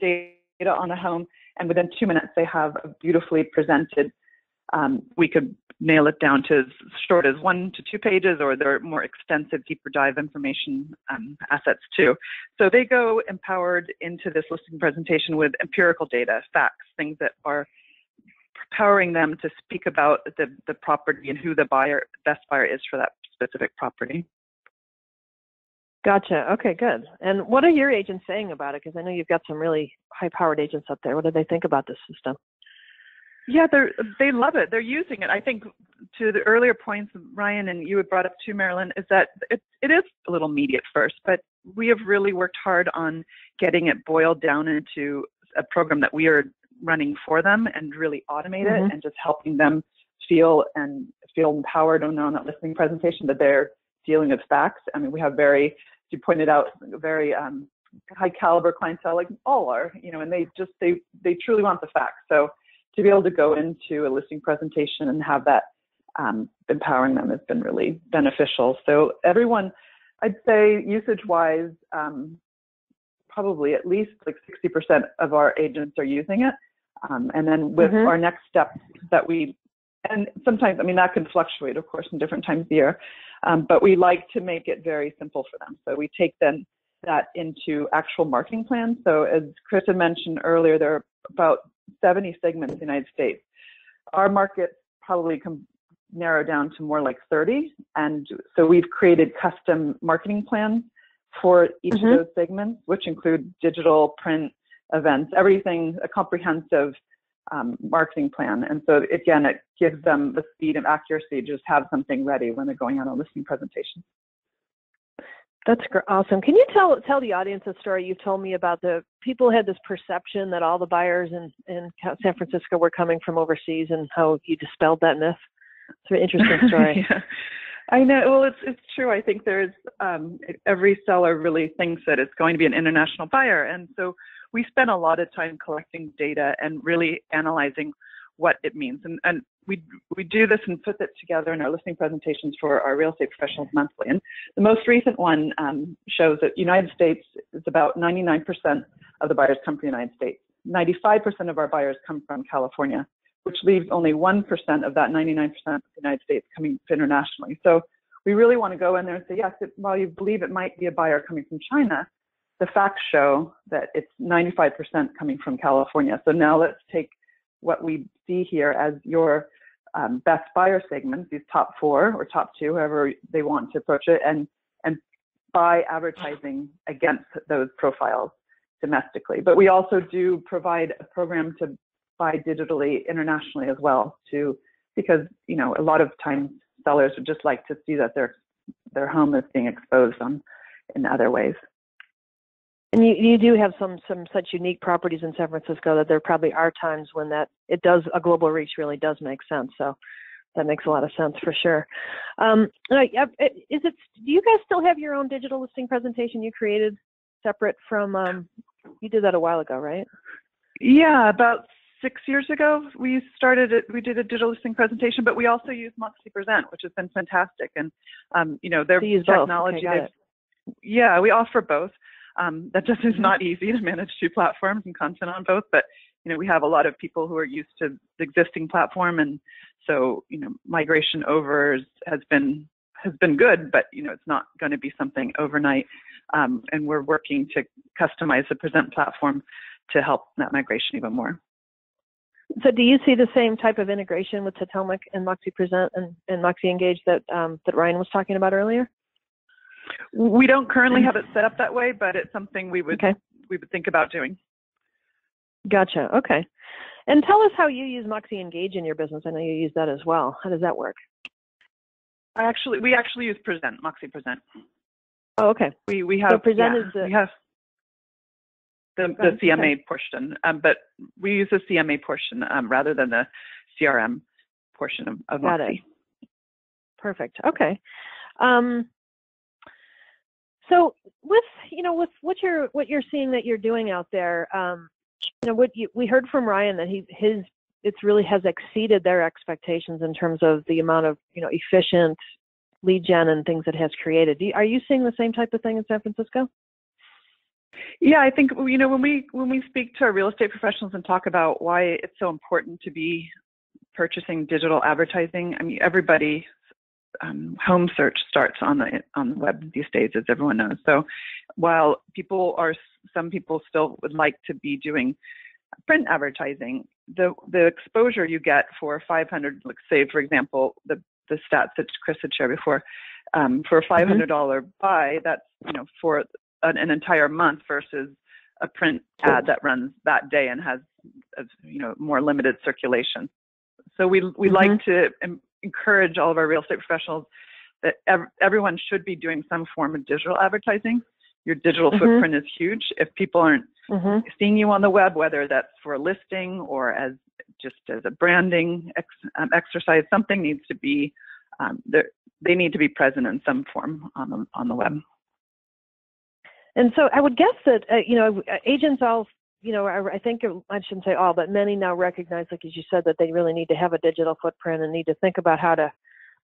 data on a home, and within 2 minutes, they have a beautifully presented. We could nail it down to as short as 1 to 2 pages, or there are more extensive, deeper dive information assets too. So they go empowered into this listing presentation with empirical data, facts, things that are empowering them to speak about the property and who the best buyer is for that specific property. Gotcha. Okay, good. And what are your agents saying about it? Because I know you've got some really high-powered agents up there. What do they think about this system? Yeah, they love it. They're using it. I think to the earlier points, Ryan, and you had brought up too, Marilyn, is that it is a little meaty at first, but we have really worked hard on getting it boiled down into a program that we are running for them and really automate it and just helping them feel empowered on that listening presentation that they're dealing with facts. I mean, we have as you pointed out, very high caliber clientele, like all are, you know, and they truly want the facts. So to be able to go into a listing presentation and have that empowering them has been really beneficial. So everyone, I'd say usage-wise, probably at least like 60% of our agents are using it. And then with our next step and sometimes, I mean, that can fluctuate, of course, in different times of the year, but we like to make it very simple for them. So we take that into actual marketing plans. So as Chris had mentioned earlier, there are about 70 segments in the United States. Our market probably can narrow down to more like 30. And so we've created custom marketing plans for each of those segments, which include digital, print, events, everything, a comprehensive marketing plan. And so again, it gives them the speed and accuracy to just have something ready when they're going on a listing presentation. That's awesome. Can you tell the audience a story you've told me about the people had this perception that all the buyers in San Francisco were coming from overseas and how you dispelled that myth? It's an interesting story. Yeah. I know. Well, it's true. I think there's every seller really thinks that it's going to be an international buyer. And so we spend a lot of time collecting data and really analyzing what it means. And we do this and put it together in our listing presentations for our real estate professionals monthly. And the most recent one shows that United States is about 99% of the buyers come from the United States. 95% of our buyers come from California, which leaves only 1% of that 99% of the United States coming internationally. So we really want to go in there and say, yes, while you believe it might be a buyer coming from China, the facts show that it's 95% coming from California. So now let's take what we see here as your best buyer segments, these top 4 or top 2, however they want to approach it, and buy advertising against those profiles domestically. But we also do provide a program to buy digitally internationally as well, because you know a lot of times sellers would just like to see that their home is being exposed in other ways. And you do have some such unique properties in San Francisco that there probably are times when a global reach really does make sense. So that makes a lot of sense for sure. Do you guys still have your own digital listing presentation you created separate from, you did that a while ago, right? Yeah, about 6 years ago, we did a digital listing presentation, but we also use Moxi Present, which has been fantastic. And, their technology. Okay, yeah, we offer both. That just is not easy to manage 2 platforms and content on both, but, we have a lot of people who are used to the existing platform. And so, migration over has been good, but, it's not going to be something overnight. And we're working to customize the Present platform to help that migration even more. So do you see the same type of integration with Totomic and Moxi Present and Moxi Engage that Ryan was talking about earlier? We don't currently have it set up that way, but it's something we would think about doing. Gotcha. Okay. And tell us how you use Moxi Engage in your business. I know you use that as well. How does that work? We actually use Present, Moxi Present. Oh, okay. We have. So Present the CMA portion, but we use the CMA portion rather than the CRM portion of Got Moxi. it. Perfect. Okay. So with what you're seeing that you're doing out there, we heard from Ryan that it really has exceeded their expectations in terms of the amount of efficient lead gen and things it has created. Are you seeing the same type of thing in San Francisco? Yeah, I think when we speak to our real estate professionals and talk about why it's so important to be purchasing digital advertising, I mean, everybody home search starts on the web these days, as everyone knows. So while some people still would like to be doing print advertising, the exposure you get for 500, let's say for example, the stats that Chris had shared before, for a $500 buy, that's for an entire month versus a print ad that runs that day and has more limited circulation. So we like to encourage all of our real estate professionals that everyone should be doing some form of digital advertising. Your digital footprint is huge. If people aren't seeing you on the web, whether that's for a listing or as a branding exercise, something needs to be they need to be present in some form on the web. And so I would guess that agents all I think I shouldn't say all, but many now recognize, like as you said, that they really need to have a digital footprint and need to think about how to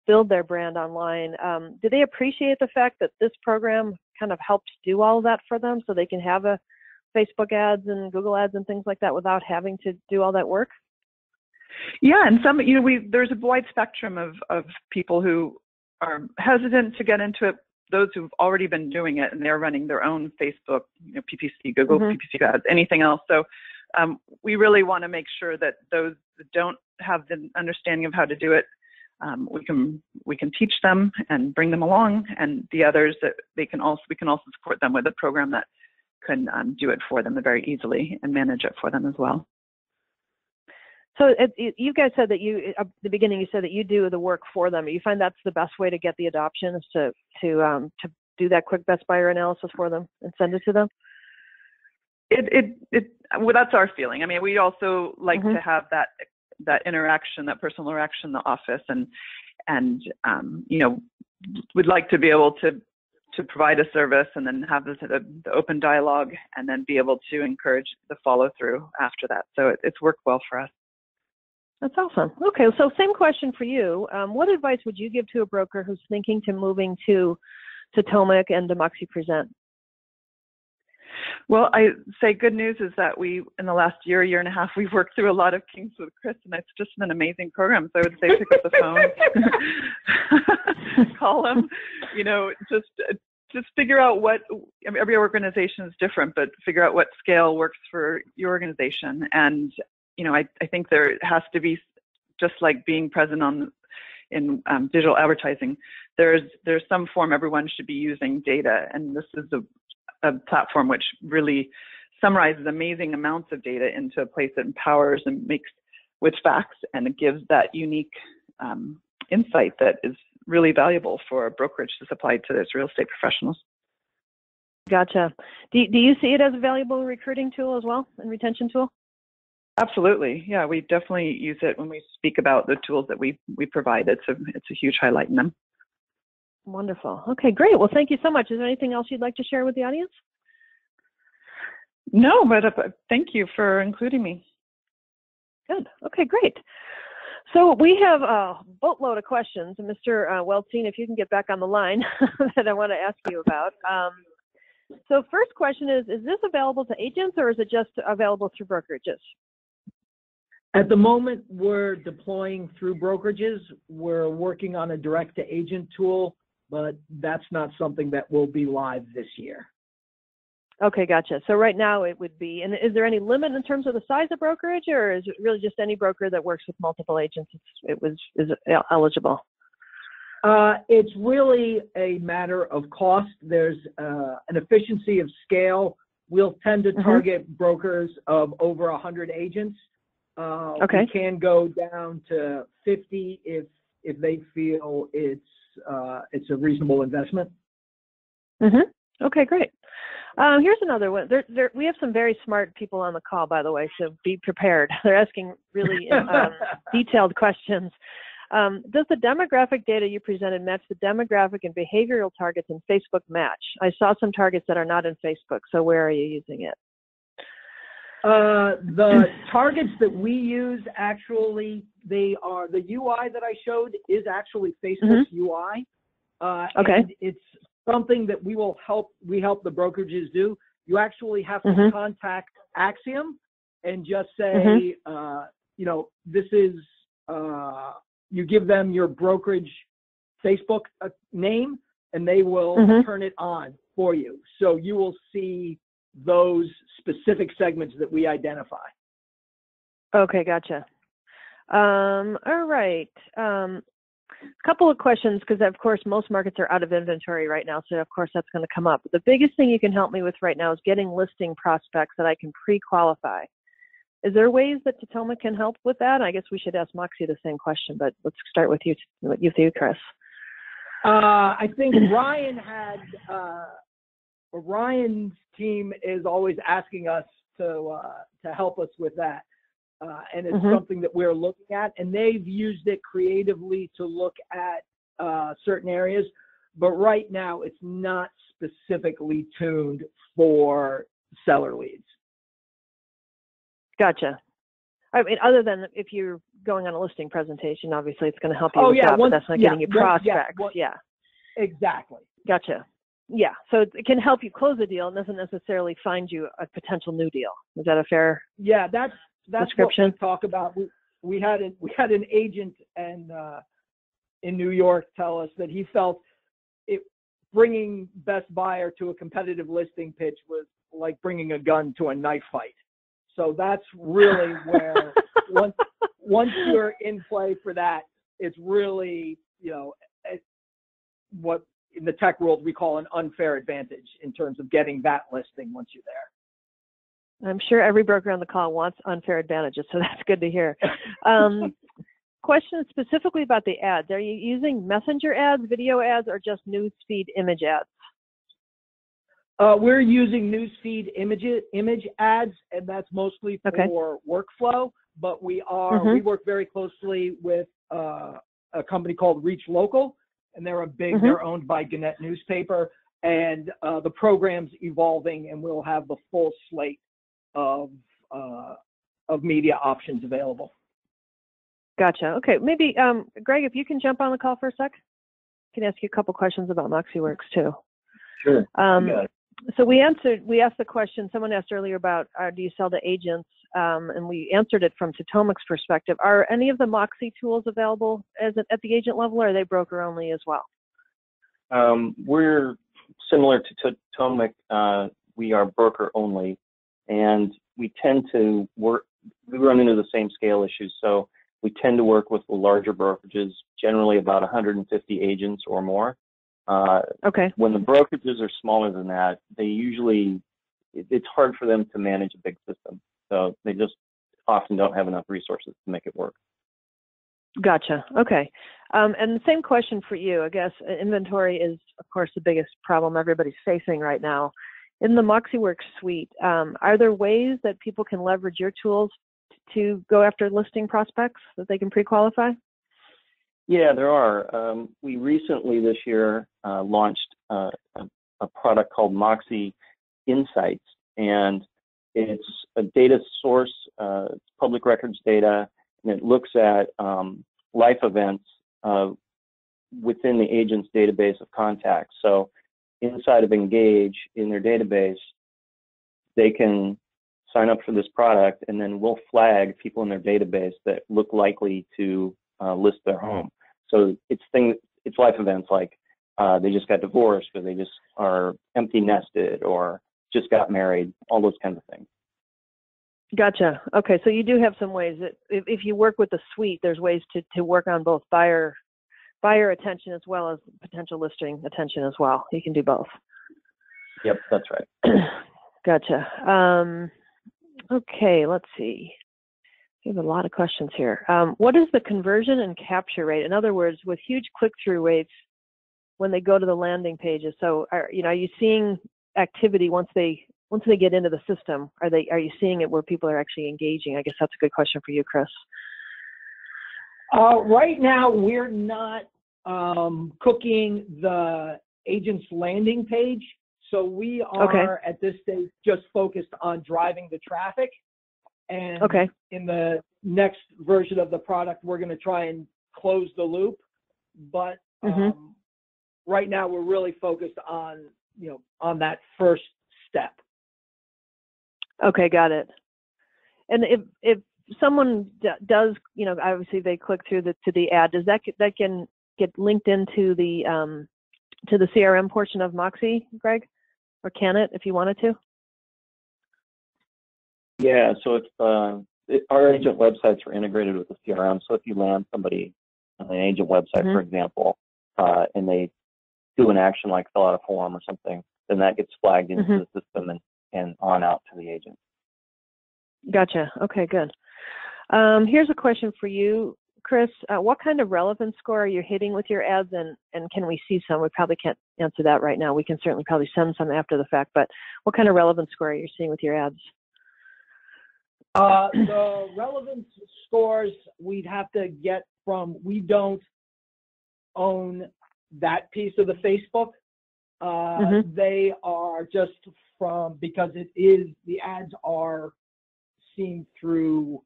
build their brand online. Do they appreciate the fact that this program kind of helps do all of that for them, so they can have a Facebook ads and Google ads and things like that without having to do all that work? Yeah, and some there's a wide spectrum of people who are hesitant to get into it. Those who've already been doing it and they're running their own Facebook, PPC, Google, PPC ads, anything else. So we really want to make sure that those that don't have the understanding of how to do it, we can teach them and bring them along, and the others that we can also support them with a program that can do it for them very easily and manage it for them as well. So you guys said that at the beginning you said that you do the work for them. You find that's the best way to get the adoption, is to do that quick best buyer analysis for them and send it to them? Well, that's our feeling. I mean, we also like to have that interaction, that personal interaction in the office, and we'd like to be able to provide a service and then have the open dialogue and then be able to encourage the follow through after that. So it's worked well for us. That's awesome. Okay, so same question for you. What advice would you give to a broker who's thinking to moving to Totomic and to Moxi Present? Well, I say good news is that in the last year and a half, we've worked through a lot of kinks with Chris, and it's just an amazing program. So I would say pick up the phone, call him, just figure out every organization is different, but figure out what scale works for your organization. And I think there has to be, just like being present in digital advertising, there's some form everyone should be using data, and this is a platform which really summarizes amazing amounts of data into a place that empowers and makes with facts, and it gives that unique insight that is really valuable for a brokerage to supply to its real estate professionals. Gotcha. Do you see it as a valuable recruiting tool as well, and retention tool? Absolutely. Yeah, we definitely use it when we speak about the tools that we provide. It's a huge highlight in them. Wonderful. Okay, great. Well, thank you so much. Is there anything else you'd like to share with the audience? No, but thank you for including me. Good. Okay, great. So we have a boatload of questions. Mr. Weltine, if you can get back on the line, that I want to ask you about. So first question is this available to agents, or is it just available through brokerages? At the moment, we're deploying through brokerages. We're working on a direct-to-agent tool, but that's not something that will be live this year. Okay, gotcha. So right now it would be, and is there any limit in terms of the size of brokerage, or is it really just any broker that works with multiple agents is eligible? It's really a matter of cost. There's an efficiency of scale. We'll tend to target brokers of over 100 agents. Okay. We can go down to 50 if they feel it's a reasonable investment. Okay, great. Here's another one. We have some very smart people on the call, by the way, so be prepared. They're asking really detailed questions. Does the demographic data you presented match the demographic and behavioral targets in Facebook match? I saw some targets that are not in Facebook, so where are you using it? The targets that we use, actually, they are, the UI that I showed is actually Facebook's UI. Okay. And it's something that we help the brokerages do. You actually have to contact Axiom and just say, you know, this is, you give them your brokerage Facebook name, and they will turn it on for you. So you will see those specific segments that we identify. Okay, gotcha. All right. Couple of questions, because of course most markets are out of inventory right now, so of course that's going to come up. The biggest thing you can help me with right now is getting listing prospects that I can pre-qualify. Is there ways that Totomic can help with that? I guess we should ask Moxi the same question, but let's start with you, Chris. I think Ryan had, Ryan's team is always asking us to help us with that. And it's something that we're looking at, and they've used it creatively to look at certain areas, but right now it's not specifically tuned for seller leads. Gotcha. I mean, other than if you're going on a listing presentation, obviously it's going to help you with that, but that's not getting you prospects. Exactly. Gotcha. Yeah, so it can help you close a deal. It doesn't necessarily find you a potential new deal. Is that a fair that's description? What we talk about. We had an agent in New York tell us that he felt bringing Best Buyer to a competitive listing pitch was like bringing a gun to a knife fight. So that's really where once you're in play for that, it's really, you know, what in the tech world we call an unfair advantage in terms of getting that listing once you're there. I'm sure every broker on the call wants unfair advantages, so that's good to hear. Question specifically about the ads. Are you using messenger ads, video ads, or just newsfeed image ads? We're using newsfeed image ads, and that's mostly for workflow. But we work very closely with a company called Reach Local, and they're they're owned by Gannett Newspaper, and the program's evolving, and we'll have the full slate of media options available. Gotcha. Okay, maybe Greg, if you can jump on the call for a sec, I can ask you a couple questions about Moxi Works too. Sure. So we asked the question, someone asked earlier about do you sell to agents, and we answered it from Totomic's perspective. Are any of the Moxi tools available at the agent level, or are they broker only as well? We're similar to Totomic. We are broker only, and we tend to we run into the same scale issues. So we tend to work with the larger brokerages, generally about 150 agents or more. When the brokerages are smaller than that, it's hard for them to manage a big system. So they just often don't have enough resources to make it work. Gotcha. Okay. And the same question for you, I guess. Inventory is, of course, the biggest problem everybody's facing right now. In the Moxi Works suite, are there ways that people can leverage your tools to go after listing prospects that they can pre-qualify? Yeah, there are. We recently this year launched a product called Moxi Insights, and it's a data source, public records data, and it looks at life events within the agent's database of contacts. So inside of Engage in their database, they can sign up for this product, and then we'll flag people in their database that look likely to list their home. So it's life events like they just got divorced, or they just are empty nested, or just got married, all those kinds of things. Gotcha. Okay, so you do have some ways that if you work with the suite, there's ways to work on both buyer attention as well as potential listing attention as well. You can do both. Yep, that's right. Gotcha. Okay, let's see. We have a lot of questions here. What is the conversion and capture rate? In other words, with huge click-through rates when they go to the landing pages. So, are you seeing activity once they get into the system? Are you seeing it where people are actually engaging? I guess that's a good question for you, Chris. Right now, we're not cooking the agent's landing page. So we are at this stage just focused on driving the traffic. And in the next version of the product, we're going to try and close the loop. But right now, we're really focused on, on that first step. Okay, got it. And if someone does, obviously they click through to the ad, does that can get linked into the CRM portion of Moxi, Greg? Or can it, if you wanted to? Yeah, so if our agent websites are integrated with the CRM, so if you land somebody on an agent website, for example, and they do an action like fill out a form or something, then that gets flagged into the system and on out to the agent. Gotcha. Okay, good. Here's a question for you, Chris. What kind of relevance score are you hitting with your ads, and can we see some? We probably can't answer that right now. We can certainly probably send some after the fact, but what kind of relevance score are you seeing with your ads? The relevance scores we'd have to get from, we don't own that piece of the Facebook. They are just because the ads are seen through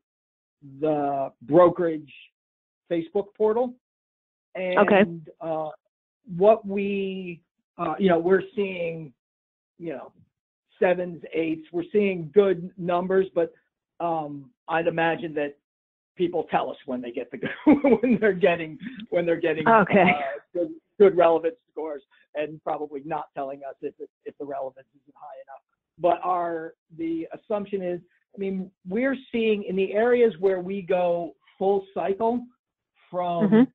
the brokerage Facebook portal. And what we're seeing, 7s, 8s, we're seeing good numbers, but I'd imagine that people tell us when they get when they're getting good relevance scores, and probably not telling us if the relevance isn't high enough. But the assumption is, we're seeing in the areas where we go full cycle from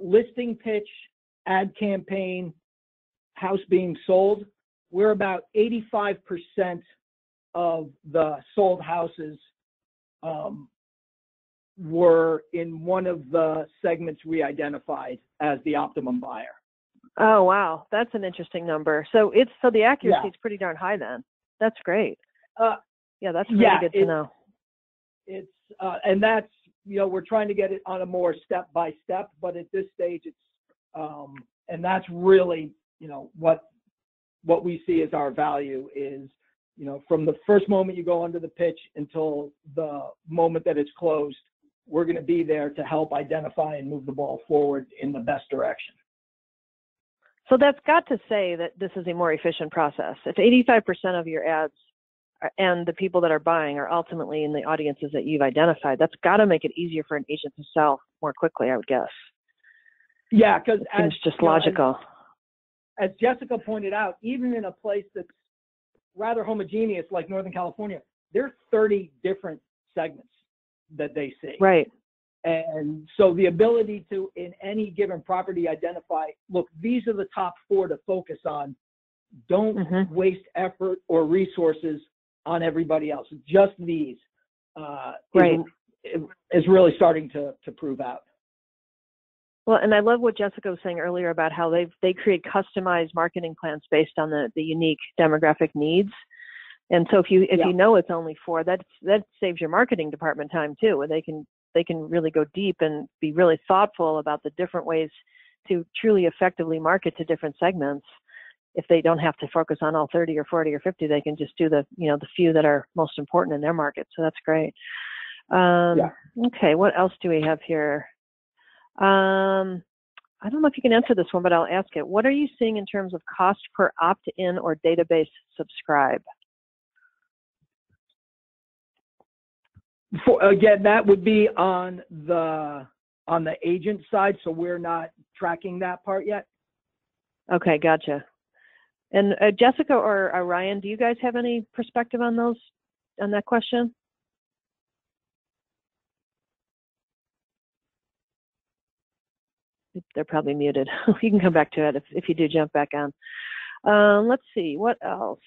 listing pitch, ad campaign, house being sold, we're about 85% of the sold houses were in one of the segments we identified as the optimum buyer. Oh, wow. That's an interesting number. So the accuracy is pretty darn high then. That's great. That's really good to know. It's and that's, we're trying to get it on a more step by step, but at this stage it's and that's really, what we see as our value is, from the first moment you go under the pitch until the moment that it's closed, we're going to be there to help identify and move the ball forward in the best direction. So that's got to say that this is a more efficient process. If 85% of your ads and the people that are buying are ultimately in the audiences that you've identified, that's got to make it easier for an agent to sell more quickly, I would guess. Yeah, because it's just logical. As Jessica pointed out, even in a place that's rather homogeneous like Northern California, there are 30 different segments that they see. Right. And so the ability to, in any given property, identify, look, these are the top 4 to focus on. Don't waste effort or resources on everybody else. Just these is really starting to prove out. Well, and I love what Jessica was saying earlier about how they create customized marketing plans based on the unique demographic needs. And so if you know it's only 4, that saves your marketing department time too, and they can really go deep and be really thoughtful about the different ways to truly effectively market to different segments. If they don't have to focus on all 30 or 40 or 50, they can just do the few that are most important in their market. So that's great. Okay, what else do we have here? I don't know if you can answer this one, but I'll ask it. What are you seeing in terms of cost per opt-in or database subscribe? Again, that would be on the agent side, so we're not tracking that part yet. Okay, gotcha. And Jessica or Ryan, do you guys have any perspective on that question? They're probably muted. You can come back to it if you do jump back on. Let's see, what else?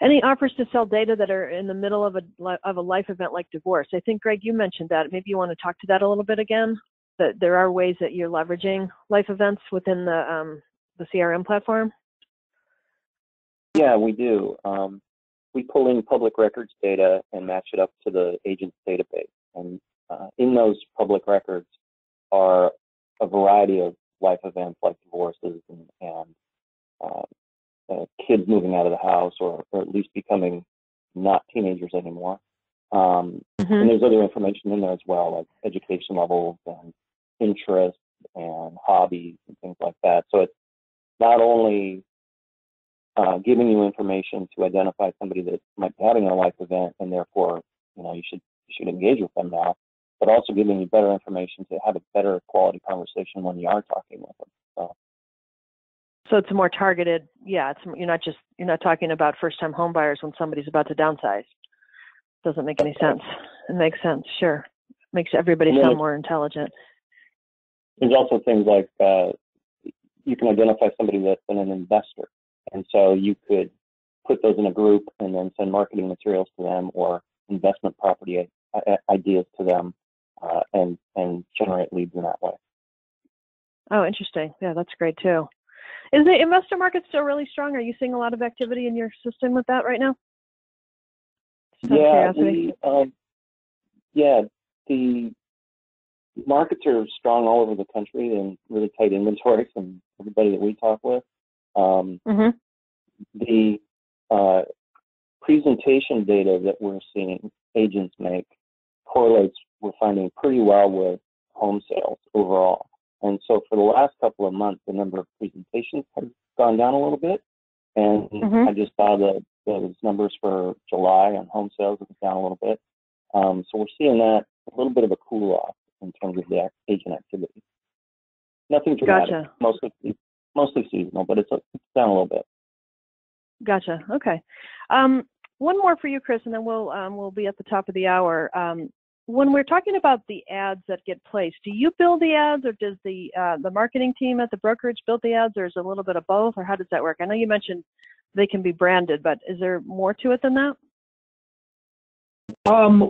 Any offers to sell data that are in the middle of a life event like divorce? I think, Greg, you mentioned that. Maybe you want to talk to that a little bit again? that there are ways that you're leveraging life events within the CRM platform? Yeah, we do. We pull in public records data and match it up to the agent's database. And in those public records are a variety of life events like divorces and kids moving out of the house or at least becoming not teenagers anymore. And there's other information in there as well, like education levels and interests and hobbies and things like that. So it's not only giving you information to identify somebody that might be having a life event and therefore, you should engage with them now, but also giving you better information to have a better quality conversation when you are talking with them. So it's more targeted. Yeah, you're not talking about first-time home buyers when somebody's about to downsize. Doesn't make any sense. It makes sense, sure. Makes everybody sound more intelligent. There's also things like you can identify somebody that's been an investor. And so you could put those in a group and then send marketing materials to them or investment property ideas to them and generate leads in that way. Oh, interesting. Yeah, that's great too. Is the investor market still really strong? Are you seeing a lot of activity in your system with that right now? The markets are strong all over the country and really tight inventory from everybody that we talk with. The presentation data that we're seeing agents make correlates, we're finding, pretty well with home sales overall. And so for the last couple of months, the number of presentations have gone down a little bit. And I just saw those numbers for July on home sales have down a little bit. So we're seeing that a little bit of a cool off in terms of the agent activity. Nothing dramatic, mostly seasonal, but it's down a little bit. Gotcha. Okay. One more for you, Chris, and then we'll be at the top of the hour. When we're talking about the ads that get placed, do you build the ads, or does the marketing team at the brokerage build the ads, or is it a little bit of both, or how does that work? I know you mentioned they can be branded, but is there more to it than that?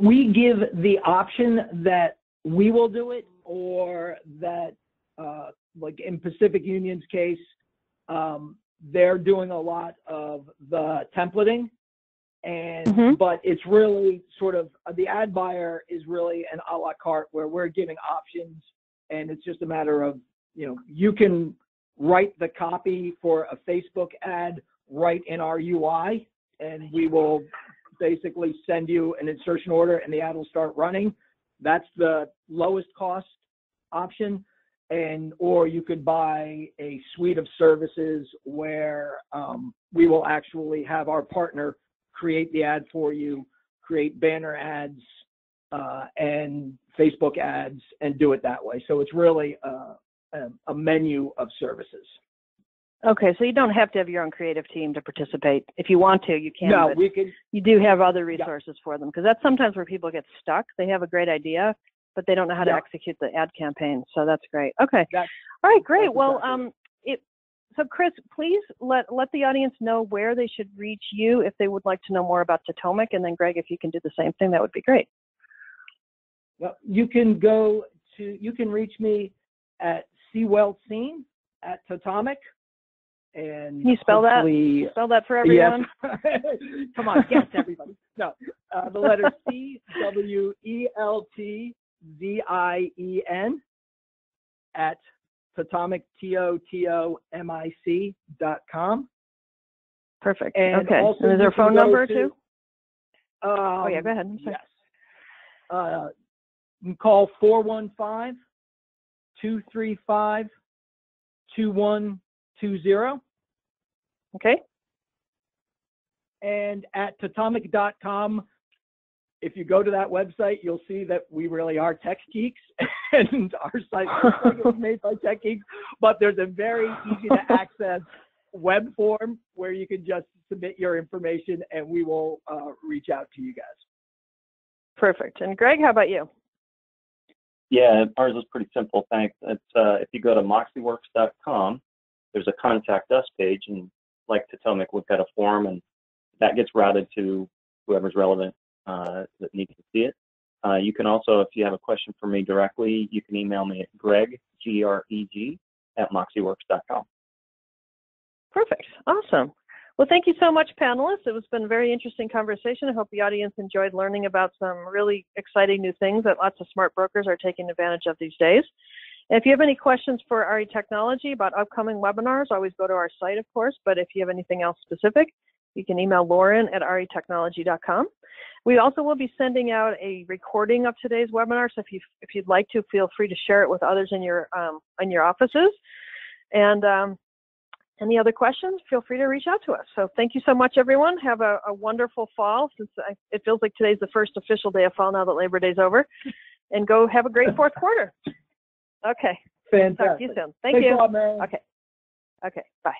We give the option that we will do it, or that, like in Pacific Union's case, they're doing a lot of the templating. And but it's really sort of the ad buyer is really an a la carte where we're giving options, and it's just a matter of, you can write the copy for a Facebook ad right in our UI, and we will basically send you an insertion order and the ad will start running. That's the lowest cost option. Or you could buy a suite of services where we will actually have our partner create the ad for you, create banner ads and Facebook ads, and do it that way. So it's really a menu of services. Okay, so you don't have to have your own creative team to participate. If you want to, you can. No, but we can. You do have other resources for them, because that's sometimes where people get stuck. They have a great idea, but they don't know how to execute the ad campaign. So that's great. Okay. All right, great. Well, so Chris, please let the audience know where they should reach you if they would like to know more about Totomic, and then Greg, if you can do the same thing, that would be great. Well, you can reach me at cwellseen at Totomic. And can you spell that? Spell that for everyone. Yes. Come on, yes, everybody. No, the letter CWELTZIEN at Totomic, TOTOMIC.com. Perfect. And okay. Also, and is there a phone number too? Oh yeah, go ahead. I'm sorry. Yes. You can call 415-235-2120. Okay. And at Totomic.com, if you go to that website, you'll see that we really are tech geeks, and our site is made by tech geeks. But there's a very easy to access web form where you can just submit your information, and we will reach out to you guys. Perfect. And Greg, how about you? Yeah, ours is pretty simple, thanks. It's if you go to moxiworks.com, there's a contact us page, and like Totomic, we've got a form, and that gets routed to whoever's relevant that needs to see it. You can also, if you have a question for me directly, you can email me at greg, G-R-E-G, at moxiworks.com. Perfect. Awesome. Well, thank you so much, panelists. It's been a very interesting conversation. I hope the audience enjoyed learning about some really exciting new things that lots of smart brokers are taking advantage of these days. And if you have any questions for RE Technology about upcoming webinars, always go to our site, of course, but if you have anything else specific, you can email Lauren at retechnology.com. We also will be sending out a recording of today's webinar, so if you'd like to, feel free to share it with others in your offices. And any other questions, feel free to reach out to us. So thank you so much, everyone. Have a wonderful fall, since it feels like today's the first official day of fall now that Labor Day's over. And go have a great fourth quarter. Okay. Fantastic. Talk to you soon. Thank Thanks you. a lot, Marilyn. Okay. Okay. Bye.